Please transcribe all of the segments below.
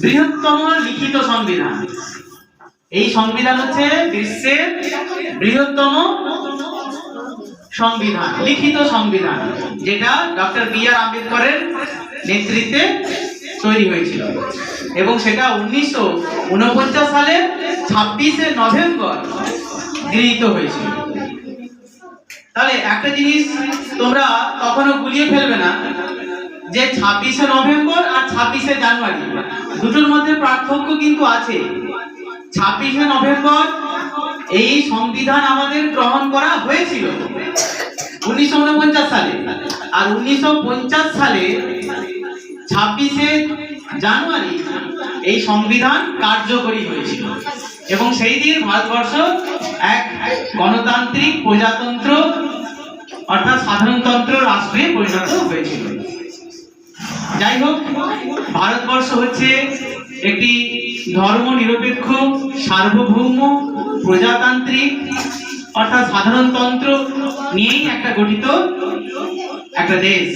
বৃহত্তম লিখিত সংবিধান। এই সংবিধান হচ্ছে বিশ্বের বৃহত্তম সংবিধান, লিখিত সংবিধান, যেটা ডক্টর বি.আর. আম্বেদকরের নেতৃত্বে তৈরি হয়েছিল এবং সেটা 1949 সালের 26শে নভেম্বর গৃহীত হয়েছিল। তাহলে একটা জিনিস তোমরা কখনো গুলিয়ে ফেলবে না যে 26শে নভেম্বর আর 26শে জানুয়ারি দুটোর মধ্যে পার্থক্য কিন্তু আছে। 26শে নভেম্বর এই সংবিধান আমাদের গ্রহণ করা হয়েছিল 1949 সালে, আর 1950 সালে 26শে জানুয়ারি এই সংবিধান কার্যকরী হয়েছিল এবং সেই দিন ভারতবর্ষ এক গণতান্ত্রিক প্রজাতন্ত্র অর্থাৎ সাধারণতন্ত্র রাষ্ট্রে পরিণত হয়েছিল। যাই হোক, ভারতবর্ষ হচ্ছে একটি ধর্মনিরপেক্ষ সার্বভৌম প্রজাতান্ত্রিক অর্থাৎ সাধারণতন্ত্র নিয়েই একটা গঠিত একটা দেশ।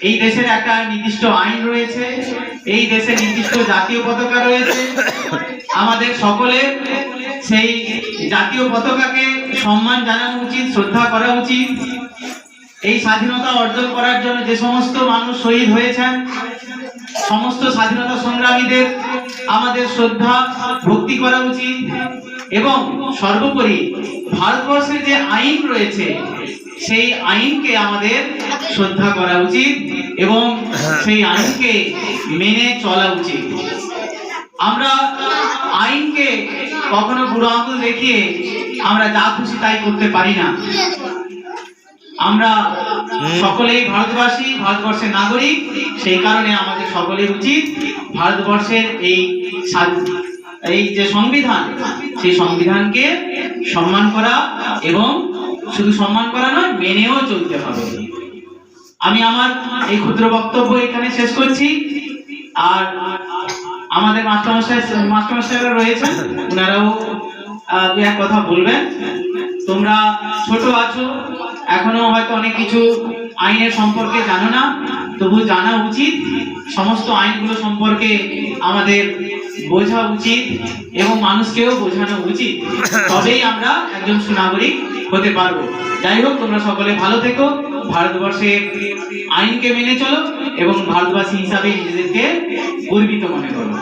এই দেশের একটা নির্দিষ্ট আইন রয়েছে, এই দেশে নির্দিষ্ট জাতীয় পতাকা রয়েছে। আমাদের সকলের সেই জাতীয় পতাকাকে সম্মান জানানো উচিত, শ্রদ্ধা করা উচিত। এই স্বাধীনতা অর্জন করার জন্য যে সমস্ত মানুষ শহীদ হয়েছেন, সমস্ত স্বাধীনতা সংগ্রামীদের আমাদের শ্রদ্ধা ভক্তি করা উচিত এবং সর্বোপরি ভারতবর্ষের যে আইন রয়েছে সেই আইনকে আমাদের শ্রদ্ধা করা উচিত এবং সেই আইনকে মেনে চলা উচিত। আমরা আইনকে কখনো বুড়ো আঙুল দেখিয়ে আমরা যা খুশি তাই করতে পারি না। আমরা সকলেই ভারতবাসী, ভারতবর্ষের নাগরিক, সেই কারণে আমাদের সকলের উচিত ভারতবর্ষের এই যে সংবিধান সেই সংবিধানকে সম্মান করা এবং শুধু সম্মান করা নয়, মেনেও চলতে হবে। আমি আমার এই ক্ষুদ্র বক্তব্য এখানে শেষ করছি। আর আমাদের মাস্টারমশাইরা রয়েছেন, ওনারাও দু এক কথা বলবেন। তোমরা ছোট আছো, এখনো হয়তো অনেক কিছু আইনের সম্পর্কে জানো না, তবু জানা উচিত। সমস্ত আইনগুলো সম্পর্কে আমাদের বোঝা উচিত এবং মানুষকেও বোঝানো উচিত, তবেই আমরা একজন সুনাগরিক হতে পারবো। যাই হোক, তোমরা সকলে ভালো থেকো, ভারতবর্ষের আইনকে মেনে চলো এবং ভারতবাসী হিসাবে নিজেদেরকে গর্বিত মনে করো।